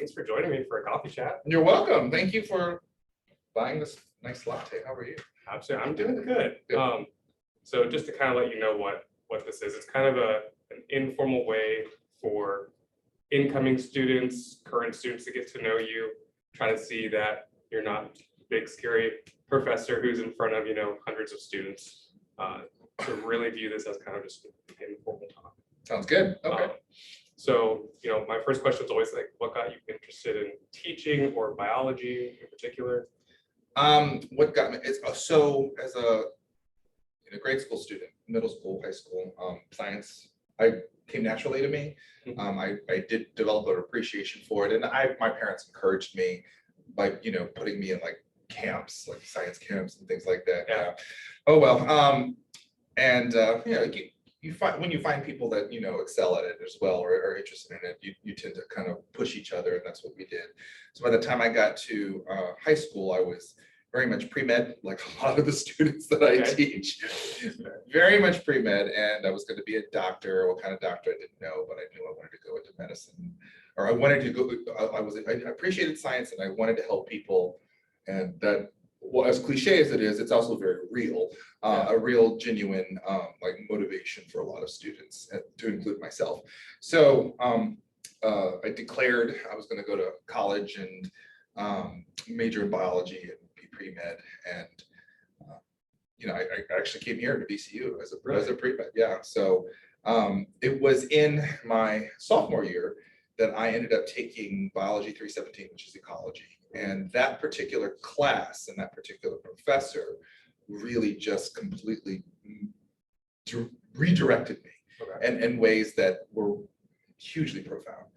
Thanks for joining me for a coffee chat. You're welcome. Thank you for buying this nice latte. How are you? Absolutely, I'm doing good. Good. So just to kind of let you know what this is, it's kind of an informal way for incoming students, current students to get to know you, try to see that you're not big scary professor who's in front of hundreds of students. To really view this as kind of just an informal talk. Sounds good. Okay. So, my first question is always like, what got you interested in teaching or biology in particular? What got me is so as a grade school student, middle school, high school, science, I came naturally to me. I did develop an appreciation for it, and my parents encouraged me by putting me in like camps, like science camps and things like that. Yeah. Oh well. And you find when you find people that excel at it as well or are interested in it, you tend to kind of push each other, and that's what we did. So by the time I got to high school, I was very much pre-med, like a lot of the students that I teach, very much pre-med, and I was going to be a doctor. What kind of doctor I didn't know, but I knew I wanted to go into medicine, or I wanted to go. I appreciated science, and I wanted to help people, and that. Well, as cliche as it is, it's also very real, a real genuine like motivation for a lot of students, to include myself. So I declared I was going to go to college and major in biology and be pre-med, and I actually came here to VCU as a pre-med. Yeah, so it was in my sophomore year that I ended up taking biology 317, which is ecology. And that particular class and that particular professor really just completely redirected me in ways that were hugely profound.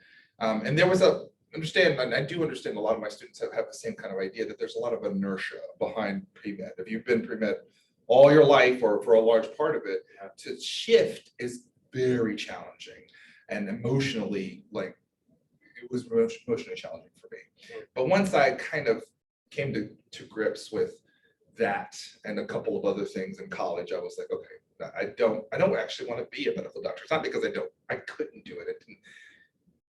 And there was and I do understand a lot of my students have the same kind of idea that there's a lot of inertia behind pre-med. If you've been pre-med all your life or for a large part of it, to shift is very challenging and emotionally, like, it was emotionally challenging for me. But once I kind of came to grips with that and a couple of other things in college, I was like, okay, I don't actually want to be a medical doctor. It's not because I couldn't do it.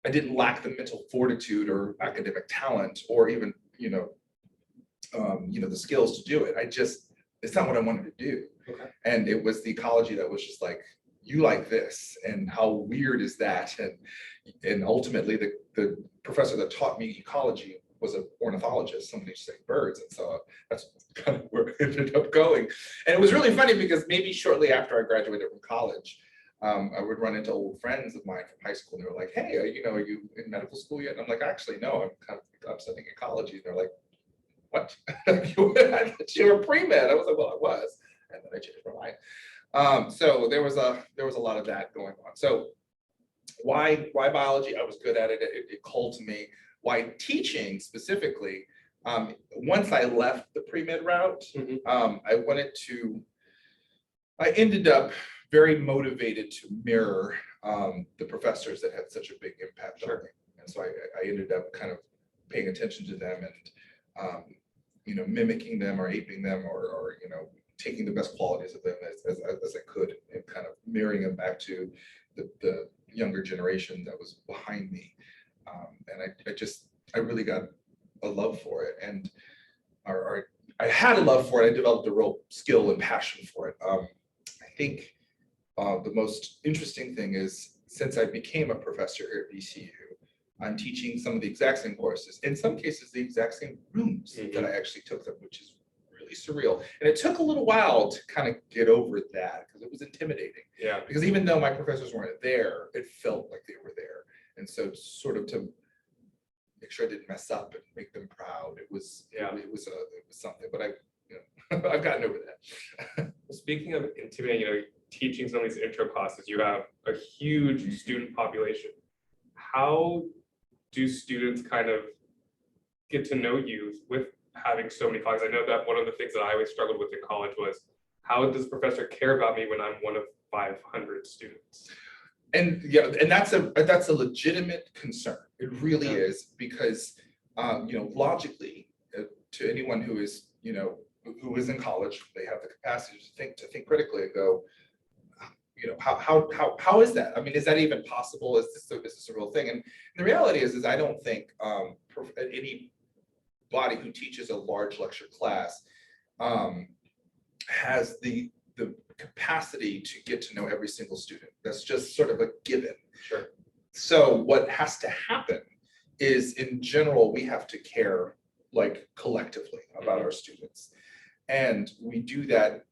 I didn't lack the mental fortitude or academic talent or even the skills to do it. It's not what I wanted to do. Okay. And it was the ecology that was just like, you like this, and how weird is that? And ultimately the professor that taught me ecology was an ornithologist, somebody who studied birds. And so that's kind of where it ended up going. And it was really funny because maybe shortly after I graduated from college, I would run into old friends of mine from high school, and they were like, hey, are you in medical school yet? And I'm like, actually, no, I'm studying ecology. And they're like, what? I thought you were pre-med. I was like, well, I was. And then I changed my mind. So there was a lot of that going on. So why biology? I was good at it. It called to me. Why teaching specifically? Once I left the pre-med route, I ended up very motivated to mirror the professors that had such a big impact on me. And so I ended up kind of paying attention to them and mimicking them or aping them or taking the best qualities of them as I could, and kind of mirroring them back to the younger generation that was behind me. And I really got a love for it, and I had a love for it. I developed a real skill and passion for it. I think the most interesting thing is, since I became a professor here at VCU, I'm teaching some of the exact same courses, in some cases the exact same rooms that I actually took them, which is really surreal. And it took a little while to kind of get over that because it was intimidating. Yeah. Because even though my professors weren't there, it felt like they were there. And so sort of to make sure I didn't mess up and make them proud, it was something. But I've gotten over that. Speaking of intimidating, teaching some of these intro classes, you have a huge student population. How do students kind of get to know you with having so many classes? I know that one of the things that I always struggled with in college was, how does the professor care about me when I'm one of 500 students? And and that's a legitimate concern. It really is, because logically, to anyone who is who is in college, they have the capacity to think critically and go, how is that? I mean, is that even possible? Is this a real thing? And the reality is I don't think anybody who teaches a large lecture class has the capacity to get to know every single student. That's just sort of a given. Sure. So what has to happen is, in general, we have to care like collectively about our students. And we do that,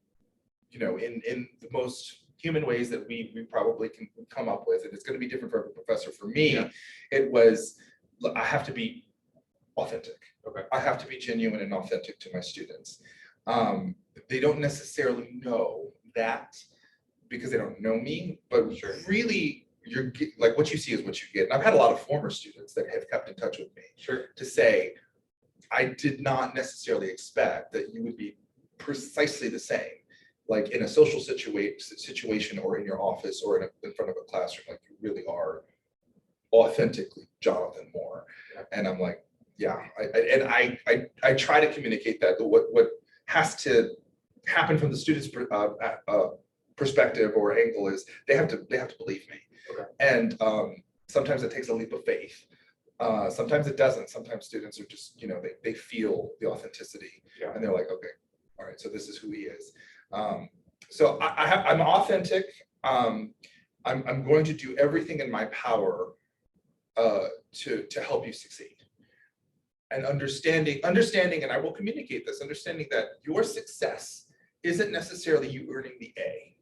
in the most human ways that we probably can come up with. And it's going to be different for every professor. For me, it was, I have to be authentic. Okay. I have to be genuine and authentic to my students. They don't necessarily know that because they don't know me, but Sure. really like what you see is what you get. And I've had a lot of former students that have kept in touch with me Sure. to say, I did not necessarily expect that you would be precisely the same, like in a social situation or in your office or in front of a classroom, like you really are authentically Jonathan Moore. Yeah. And I'm like, yeah, I try to communicate that. What has to happen from the student's perspective or angle is they have to believe me. Okay. And sometimes it takes a leap of faith. Sometimes it doesn't. Sometimes students are just, they feel the authenticity. Yeah. And they're like, okay, all right, so this is who he is. So I'm authentic. I'm going to do everything in my power to help you succeed. And understanding, and I will communicate this, understanding that your success isn't necessarily you earning the A.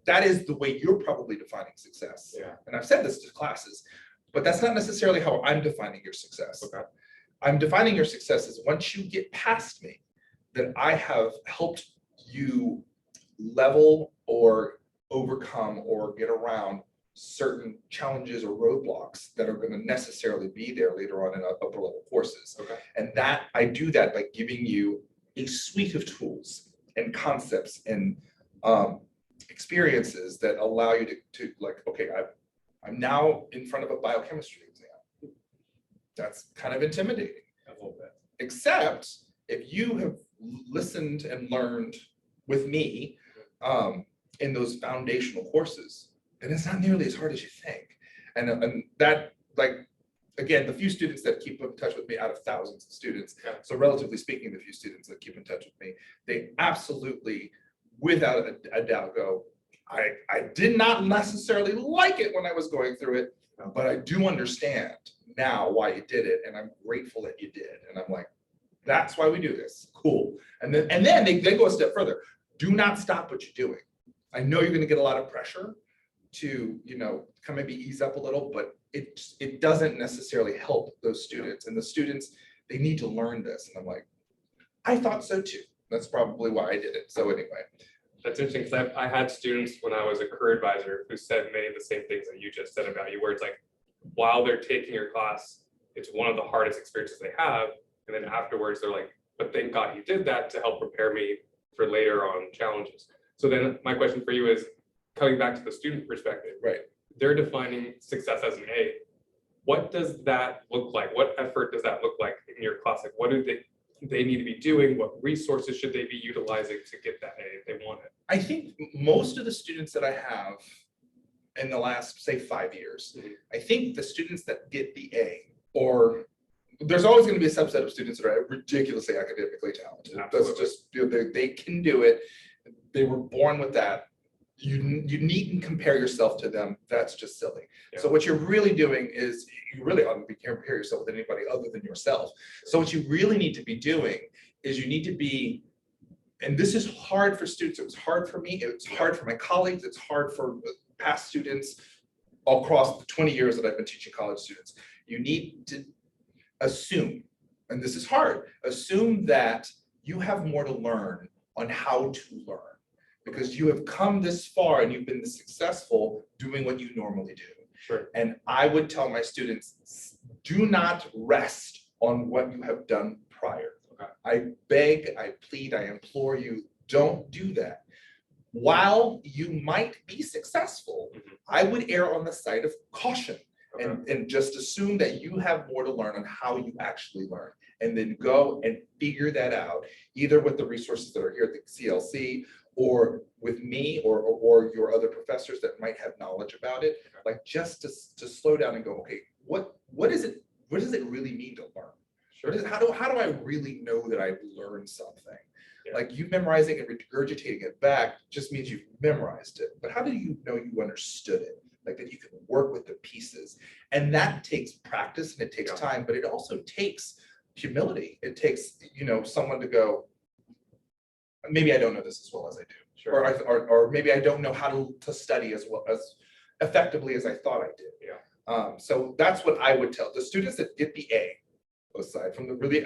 That is the way you're probably defining success. Yeah. And I've said this to classes, but that's not necessarily how I'm defining your success. Okay. I'm defining your success as once you get past me, then I have helped you level or overcome or get around certain challenges or roadblocks that are going to necessarily be there later on in upper level courses. Okay. And that I do that by giving you a suite of tools and concepts and experiences that allow you to like, okay, I'm now in front of a biochemistry exam. That's kind of intimidating. A little bit. Except if you have listened and learned with me in those foundational courses, then it's not nearly as hard as you think. And that, like, again, the few students that keep in touch with me out of thousands of students, Yeah. so relatively speaking, the few students that keep in touch with me, they absolutely, without a doubt, go, I did not necessarily like it when I was going through it, but I do understand now why you did it, and I'm grateful that you did. And I'm like, that's why we do this. Cool. And then they go a step further. Do not stop what you're doing. I know you're going to get a lot of pressure to, kind of maybe ease up a little, but it doesn't necessarily help those students. And the students, they need to learn this. And I'm like, I thought so too. That's probably why I did it. So anyway. That's interesting, because I had students when I was a career advisor who said many of the same things that you just said about you, where it's like, while they're taking your class, it's one of the hardest experiences they have. And then afterwards, they're like, but thank God you did that to help prepare me for later on challenges. So then my question for you is, coming back to the student perspective, Right. They're defining success as an A. What does that look like? What effort does that look like in your class? Like, what do they need to be doing? What resources should they be utilizing to get that A if they want it? I think most of the students that I have in the last, say, 5 years, I think the students that get the A, or there's always going to be a subset of students that are ridiculously academically talented. Absolutely. That's just, they can do it. They were born with that. You needn't compare yourself to them. That's just silly. Yeah. So what you're really doing is you really ought to be compare yourself with anybody other than yourself. So what you really need to be doing is you need to be, and this is hard for students. It was hard for me. It's hard for my colleagues. It's hard for past students across the 20 years that I've been teaching college students. You need to assume, and this is hard, assume that you have more to learn on how to learn, because you have come this far and you've been this successful doing what you normally do. Sure. And I would tell my students, do not rest on what you have done prior. Okay. I beg, I plead, I implore you, don't do that. While you might be successful, I would err on the side of caution. Okay. And just assume that you have more to learn on how you actually learn, and then go and figure that out, either with the resources that are here at the CLC or with me or your other professors that might have knowledge about it, like just to slow down and go, okay, what is it? What does it really mean to learn? Sure. How do I really know that I've learned something? Yeah. Like you memorizing and regurgitating it back just means you've memorized it. But how do you know you understood it? Like that you can work with the pieces. And that takes practice and it takes Yeah. time, but it also takes humility. It takes, someone to go, maybe I don't know this as well as I do. Sure. Or maybe I don't know how to study as well as effectively as I thought I did. Yeah. So that's what I would tell the students that get the A, aside from the really,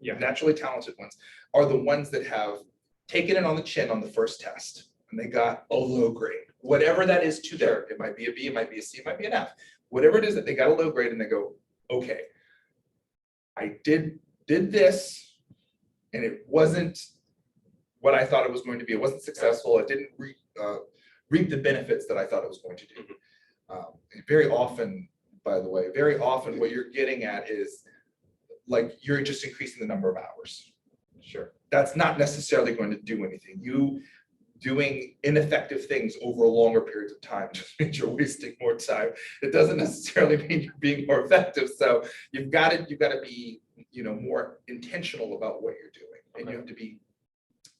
Yeah. naturally talented ones, are the ones that have taken it on the chin on the first test and they got a low grade, whatever that is to them. It might be a B, it might be a C, it might be an F, whatever it is that they got a low grade and they go, okay, I did this and it wasn't what I thought it was going to be. It wasn't successful. It didn't reap the benefits that I thought it was going to do. Very often, by the way, what you're getting at is like you're just increasing the number of hours. Sure. That's not necessarily going to do anything. You doing ineffective things over longer periods of time just means you're wasting more time. It doesn't necessarily mean you're being more effective. So you've got to be, more intentional about what you're doing, and you have to be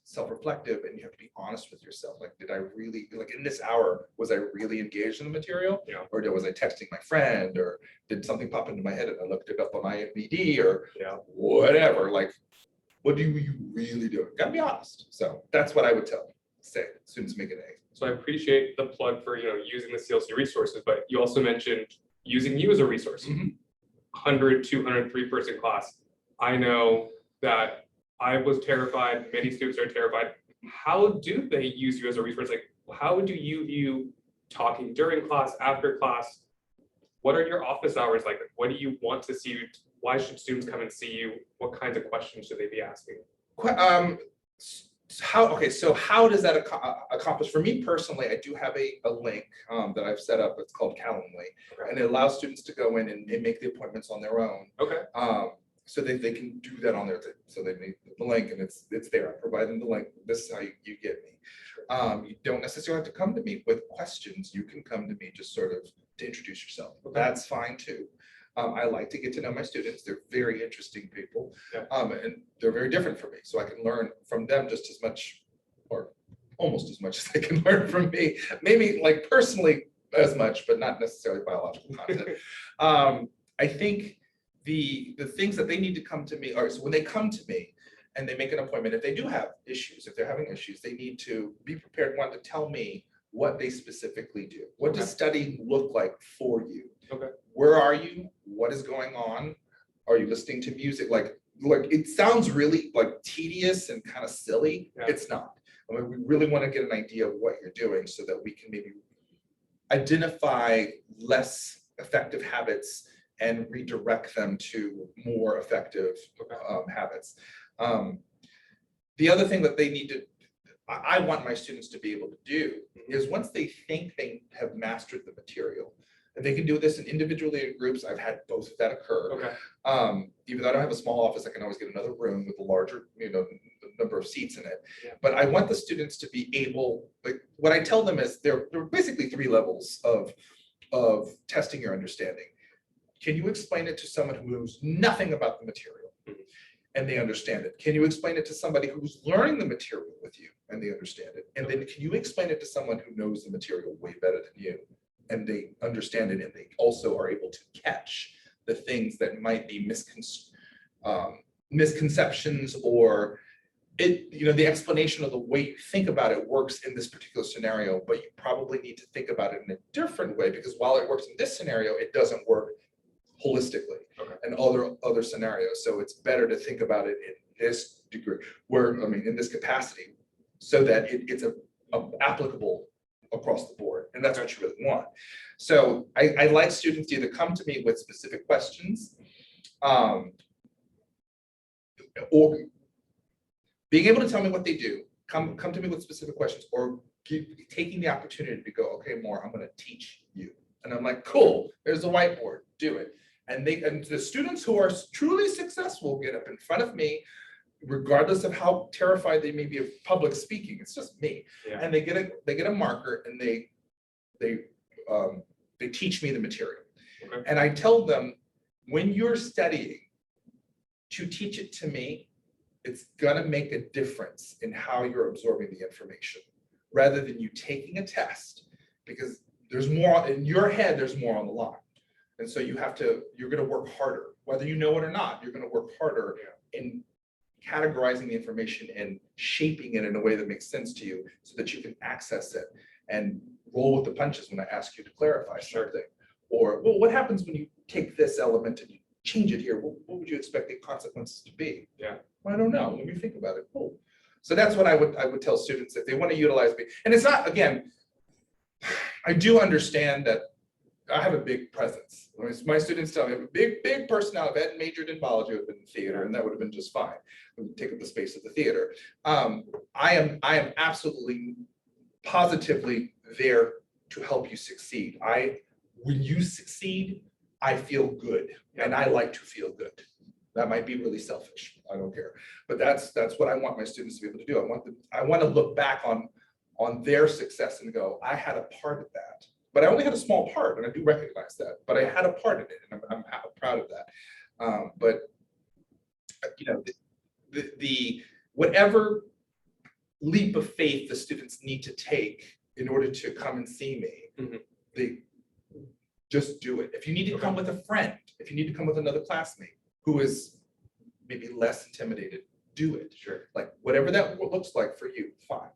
self-reflective and you have to be honest with yourself. Like, did I really, like in this hour, was I really engaged in the material? Yeah. Or was I texting my friend, or did something pop into my head and I looked it up on IMDb or whatever? Like, what do you really do? Gotta be honest. So that's what I would say students make an A. So I appreciate the plug for, using the CLC resources, but you also mentioned using you as a resource. 100, 200, 3-person class. I know that I was terrified. Many students are terrified. How do they use you as a resource? Like, how do you view talking during class, after class? What are your office hours like? What do you want to see? Why should students come and see you? What kinds of questions should they be asking? So how does that accomplish? For me personally, I do have a link that I've set up. It's called Calendly, and it allows students to go in and make the appointments on their own. Okay. So they can do that on their thing. So they make the link and it's there. I provide them the link. This is how you get me. You don't necessarily have to come to me with questions. You can come to me just sort of to introduce yourself. Okay. That's fine too. I like to get to know my students. They're very interesting people. Yeah. And they're very different from me. So I can learn from them just as much or almost as much as they can learn from me. Maybe like personally as much, but not necessarily biological content. I think the things that they need to come to me are, so when they come to me and they make an appointment, if they do have issues, if they're having issues, they need to be prepared, one, to tell me what they specifically do. What does studying look like for you? Okay. Where are you? What is going on? Are you listening to music? Like it sounds really like tedious and kind of silly. Yeah. It's not. I mean, we really want to get an idea of what you're doing so that we can maybe identify less effective habits and redirect them to more effective habits. The other thing that they need to, I want my students to be able to do is once they think they have mastered the material, and they can do this individually in groups. I've had both of that occur. Okay. Even though I don't have a small office, I can always get another room with a larger, number of seats in it. Yeah. But I want the students to be able, like, what I tell them is there are basically 3 levels of testing your understanding. Can you explain it to someone who knows nothing about the material and they understand it? Can you explain it to somebody who's learning the material with you and they understand it? And then can you explain it to someone who knows the material way better than you and they understand it, and they also are able to catch the things that might be misconceptions or the explanation of the way you think about it works in this particular scenario, but you probably need to think about it in a different way, because while it works in this scenario, it doesn't work holistically in other scenarios. So it's better to think about it in this degree, in this capacity, so that it's applicable across the board. And that's what you really want. So I like students to either come to me with specific questions, or being able to tell me what they do, come to me with specific questions, or taking the opportunity to go, okay, more, I'm going to teach you. And I'm like, cool, there's a whiteboard, do it. And the students who are truly successful get up in front of me, regardless of how terrified they may be of public speaking, it's just me. Yeah. And they get a marker and they teach me the material. Okay. And I tell them, when you're studying, to teach it to me, it's gonna make a difference in how you're absorbing the information, rather than you taking a test, because there's more in your head, there's more on the line. And so you're gonna work harder, whether you know it or not, you're gonna work harder in categorizing the information and shaping it in a way that makes sense to you so that you can access it and roll with the punches when I ask you to clarify something. Or, well, what happens when you take this element and you change it here? What would you expect the consequences to be? Yeah. Well, I don't know. Let me think about it. Cool. So that's what I would tell students if they want to utilize me. And it's not, again, I do understand that I have a big presence. My students tell me I have a big personality. If I hadn't majored in biology, I would have been in theater, and that would have been just fine. It would take up the space of the theater. I am absolutely, positively there to help you succeed. When you succeed, I feel good, and I like to feel good. That might be really selfish. I don't care, but that's what I want my students to be able to do. I want to look back on their success and go, I had a part of that. But I only had a small part, and I do recognize that. But I had a part in it, and I'm proud of that. But you know, the whatever leap of faith the students need to take in order to come and see me, they just do it. If you need to come with a friend, if you need to come with another classmate who is maybe less intimidated, do it. Sure. Like whatever that looks like for you, fine.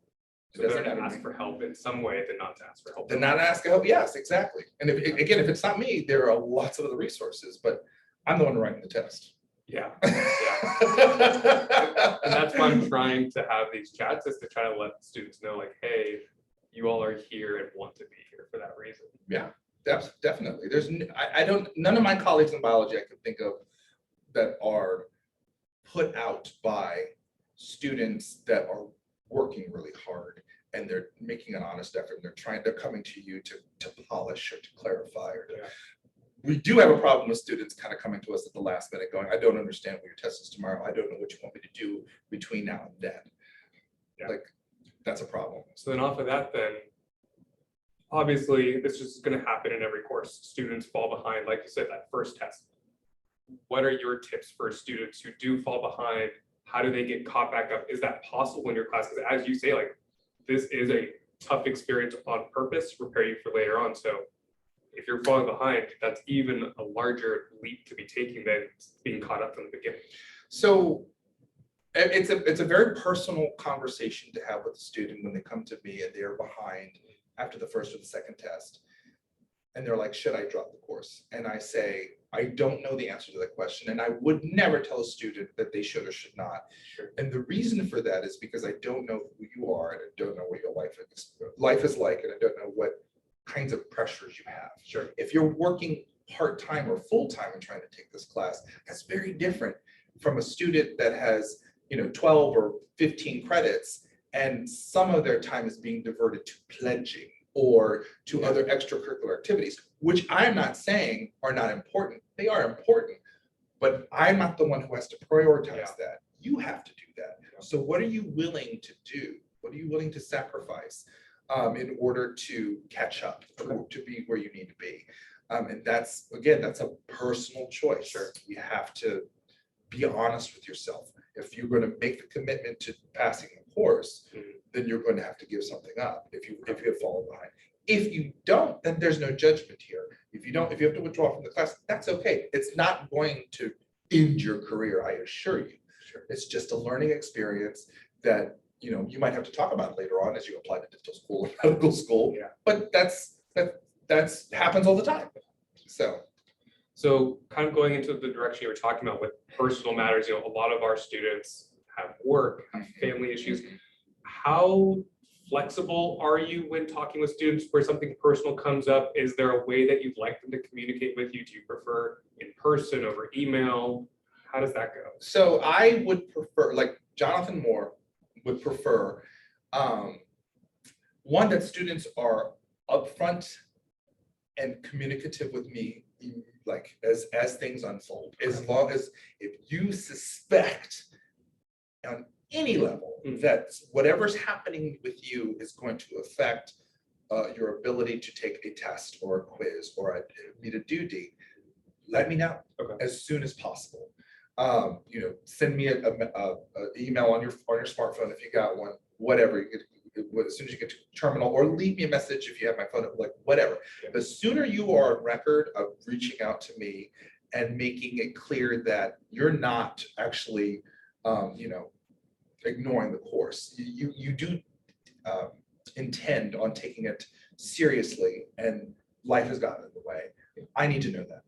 So better to ask for help in some way than not to ask for help. Then not ask help. Yes, exactly. And if it's not me, there are lots of other resources, but I'm the one writing the test. Yeah. And that's why I'm trying to have these chats, is to try to let students know, like, hey, you all are here and want to be here for that reason. Yeah, definitely. None of my colleagues in biology I can think of that are put out by students that are working really hard and they're making an honest effort. And they're coming to you to polish or to clarify or to. Yeah. We do have a problem with students kind of coming to us at the last minute going, I don't understand what your test is tomorrow. I don't know what you want me to do between now and then. Yeah. Like, that's a problem. So then off of that, then obviously this is going to happen in every course. Students fall behind, like you said, that first test. What are your tips for students who do fall behind? How do they get caught back up? Is that possible in your class? Because as you say, like, this is a tough experience on purpose to prepare you for later on. So if you're falling behind, that's even a larger leap to be taking than being caught up from the beginning. So it's a very personal conversation to have with the student when they come to me and they're behind after the first or the second test. And they're like, should I drop the course? And I say, I don't know the answer to that question. And I would never tell a student that they should or should not. Sure. And the reason for that is because I don't know who you are, and I don't know what your life is like, and I don't know what kinds of pressures you have. Sure. If you're working part-time or full-time and trying to take this class, that's very different from a student that has 12 or 15 credits, and some of their time is being diverted to pledging or to other extracurricular activities, which I'm not saying are not important. They are important, but I'm not the one who has to prioritize that. You have to do that. So what are you willing to do? What are you willing to sacrifice in order to catch up, to be where you need to be? And that's a personal choice. Sure. You have to be honest with yourself. If you're going to make the commitment to passing the course, then you're going to have to give something up if you have fallen behind. If you don't, then there's no judgment here. If you have to withdraw from the class, that's okay. It's not going to end your career, I assure you. Sure. It's just a learning experience that you might have to talk about later on as you apply to dental school and medical school. Yeah. But that's happens all the time. So kind of going into the direction you were talking about with personal matters, a lot of our students have work, have family issues. How flexible are you when talking with students where something personal comes up? Is there a way that you'd like them to communicate with you? Do you prefer in person, over email? How does that go? So I would prefer, like Jonathan Moore would prefer, one, that students are upfront and communicative with me, like as things unfold. As long as if you suspect any level, Mhm. that whatever's happening with you is going to affect your ability to take a test or a quiz or meet a due date, let me know Okay. as soon as possible. Send me a email on your smartphone if you got one, whatever. As soon as you get to terminal, or leave me a message if you have my phone, like whatever. Yeah. The sooner you are on record of reaching out to me and making it clear that you're not actually, ignoring the course. You do intend on taking it seriously, and life has gotten in the way. I need to know that.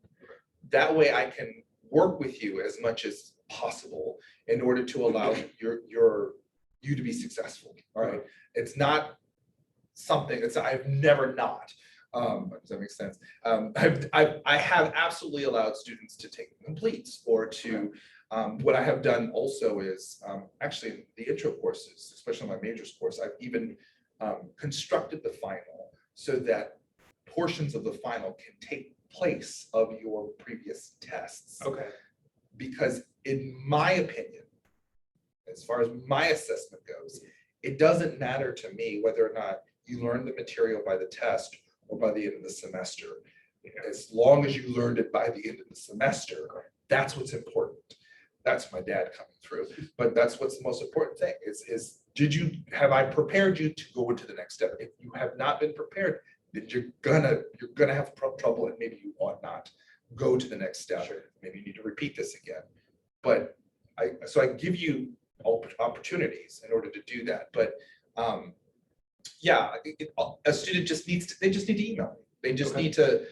That way I can work with you as much as possible in order to allow you to be successful. All right. It's not something, I've never not. Does that make sense? I have absolutely allowed students to take completes or to, what I have done also is, actually in the intro courses, especially my majors course, I've even constructed the final so that portions of the final can take place of your previous tests. Okay. Because in my opinion, as far as my assessment goes, it doesn't matter to me whether or not you learned the material by the test or by the end of the semester. As long as you learned it by the end of the semester, that's what's important. That's my dad coming through, but that's what's the most important thing is have I prepared you to go into the next step? If you have not been prepared, then you're gonna have trouble, and maybe you ought not go to the next step. Sure. Maybe you need to repeat this again. But I give you opportunities in order to do that. But a student just needs to, they just need to email me. They just Okay. need to,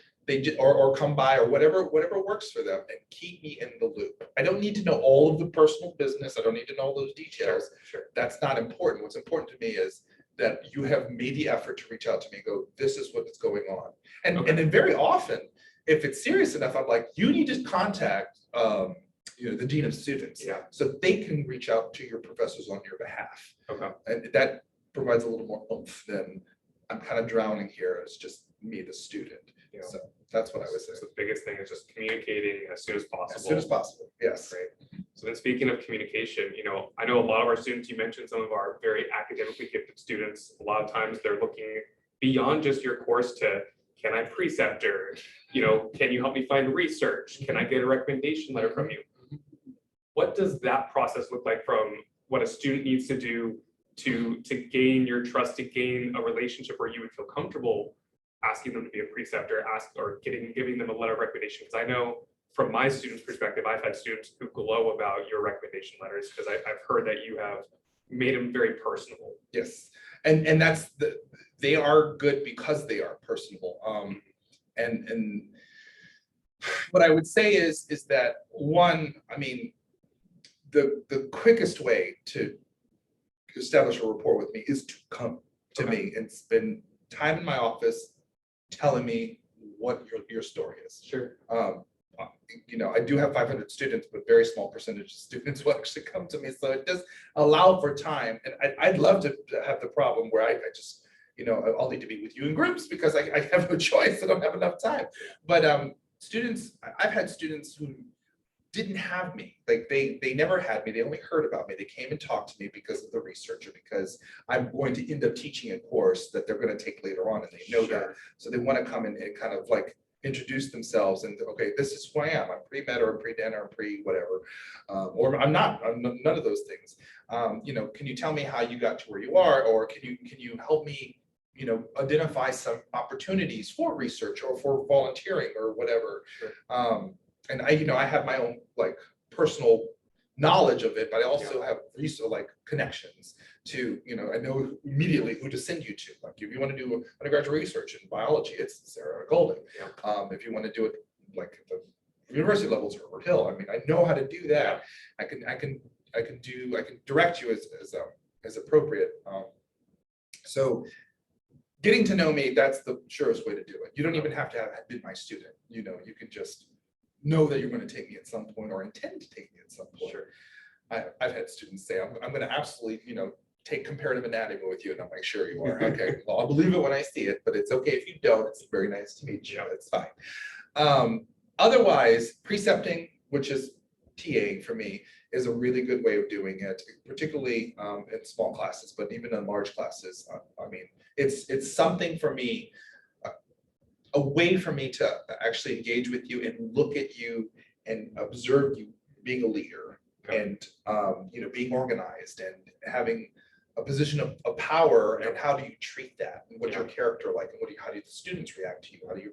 or come by, or whatever works for them, and keep me in the loop. I don't need to know all of the personal business. I don't need to know all those details. Sure. That's not important. What's important to me is that you have made the effort to reach out to me and go, this is what is going on. And Okay. and then very often, if it's serious enough, I'm like, you need to contact the dean of students. Yeah. So they can reach out to your professors on your behalf. Okay. And that provides a little more oomph than I'm kind of drowning here as just me, the student. Yeah. So that's what I would say. So the biggest thing is just communicating as soon as possible. As soon as possible, yes. Great. So then speaking of communication, I know a lot of our students, you mentioned some of our very academically gifted students, a lot of times they're looking beyond just your course to, can I preceptor? Can you help me find research? Can I get a recommendation letter from you? What does that process look like from what a student needs to do to gain your trust, to gain a relationship where you would feel comfortable asking them to be a preceptor, giving them a letter of recommendation? Because I know from my students' perspective, I've had students who glow about your recommendation letters because I've heard that you have made them very personable. Yes, and that's they are good because they are personable. And what I would say is that one, the quickest way to establish a rapport with me is to come to me and spend time in my office telling me what your story is. Sure. I do have 500 students, but very small percentage of students will actually come to me. So it does allow for time. And I'd love to have the problem where I just, I'll need to be with you in groups because I have no choice. I don't have enough time. But I've had students who didn't have me. Like they never had me. They only heard about me. They came and talked to me because of the research, or because I'm going to end up teaching a course that they're going to take later on, and they know that. So they want to come in and kind of like introduce themselves and, okay, this is who I am. I'm pre-med or pre-den or pre-whatever, or I'm not. I'm none of those things. Can you tell me how you got to where you are, or can you help me, identify some opportunities for research or for volunteering or whatever. Sure. And I have my own like personal knowledge of it, but I also have connections to, I know immediately who to send you to. Like if you want to do undergraduate research in biology, it's Sarah Golding. Yeah. If you want to do it like at the university levels, Herbert Hill. I know how to do that. I can direct you as appropriate. So getting to know me, that's the surest way to do it. You don't even have to have been my student. You can just know that you're going to take me at some point, or intend to take me at some point. Sure. I've had students say, I'm going to absolutely, take comparative anatomy with you. And I'm like, sure you are. Okay, well, I'll believe it when I see it, but it's okay if you don't. It's very nice to meet you. It's fine. Otherwise, precepting, which is TAing for me is a really good way of doing it, particularly in small classes, but even in large classes. I mean, it's something for me, a way for me to actually engage with you and look at you and observe you being a leader Okay. and being organized and having a position of power, and how do you treat that, and what's your character like, and how do the students react to you, how do your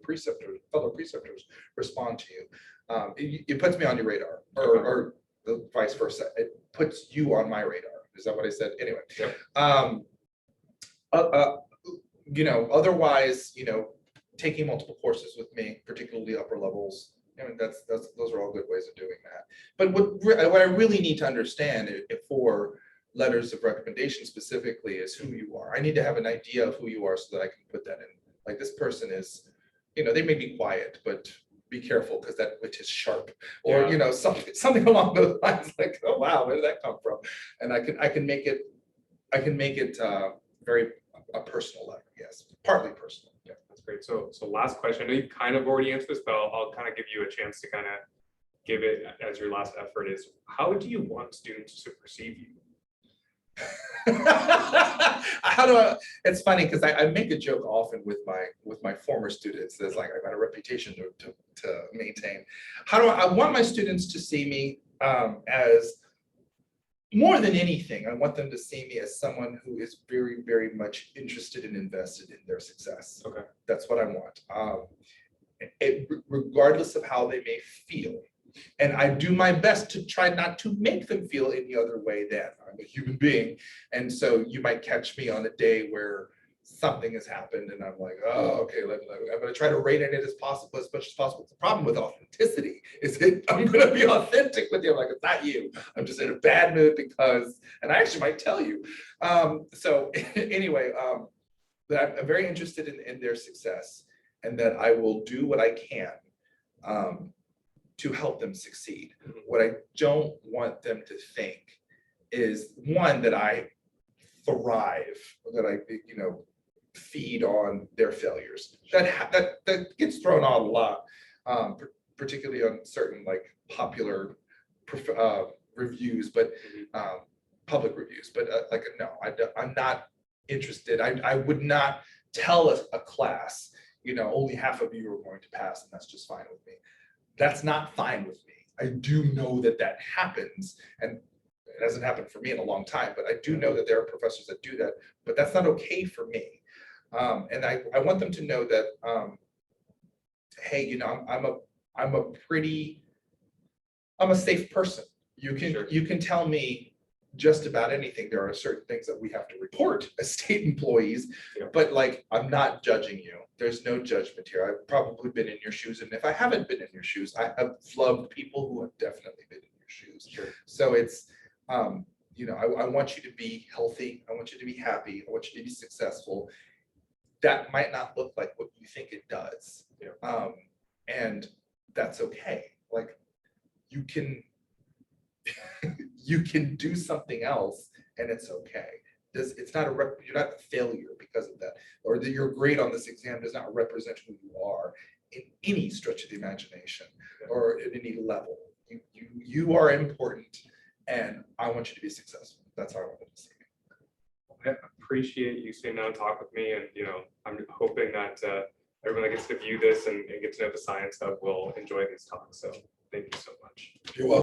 fellow preceptors respond to you. It puts me on your radar, or the vice versa. It puts you on my radar. Is that what I said? Anyway. Yep. Otherwise, taking multiple courses with me, particularly upper levels, those are all good ways of doing that. But what I really need to understand for letters of recommendation specifically is who you are. I need to have an idea of who you are so that I can put that in. Like, this person is, they may be quiet, but be careful because that witch is sharp, or something along those lines. Like, oh wow, where did that come from? And I can make it very a personal letter. Yes, partly personal. Yeah, that's great. So last question. I know you kind of already answered this, but I'll kind of give you a chance to kind of give it as your last effort. Is how do you want students to perceive you? It's funny because I make a joke often with my former students. There's like, I've got a reputation to maintain. How do I want my students to see me as, more than anything, I want them to see me as someone who is very, very much interested and invested in their success. Okay. That's what I want. Regardless of how they may feel. And I do my best to try not to make them feel any other way than I'm a human being. And so you might catch me on a day where something has happened and I'm like, oh, okay, I'm going to try to rein it in as much as possible. The problem with authenticity is that I'm going to be authentic with you. I'm like, it's not you. I'm just in a bad mood because, and I actually might tell you. So anyway, that I'm very interested in their success, and that I will do what I can to help them succeed. What I don't want them to think is, one, that I thrive, that I feed on their failures. That gets thrown out a lot, particularly on certain like popular reviews, but public reviews. But no, I'm not interested. I would not tell a class, only half of you are going to pass, and that's just fine with me. That's not fine with me. I do know that happens, and it hasn't happened for me in a long time, but I do know that there are professors that do that, but that's not okay for me. And I want them to know that, hey, I'm a safe person. You can tell me just about anything. There are certain things that we have to report as state employees, but like, I'm not judging you. There's no judgment here. I've probably been in your shoes, and if I haven't been in your shoes, I have loved people who have definitely been in your shoes. Sure. So it's, I want you to be healthy. I want you to be happy. I want you to be successful. That might not look like what you think it does. Yeah. And that's okay. Like, you can you can do something else and it's okay. It's not you're not a failure because of that, or that you're great on this exam does not represent who you are in any stretch of the imagination or at any level. You are important, and I want you to be successful. That's how I want to see it. I appreciate you sitting down and talk with me, and I'm hoping that everyone that gets to view this and get to know the Science Hub will enjoy these talks. So thank you so much. You're welcome.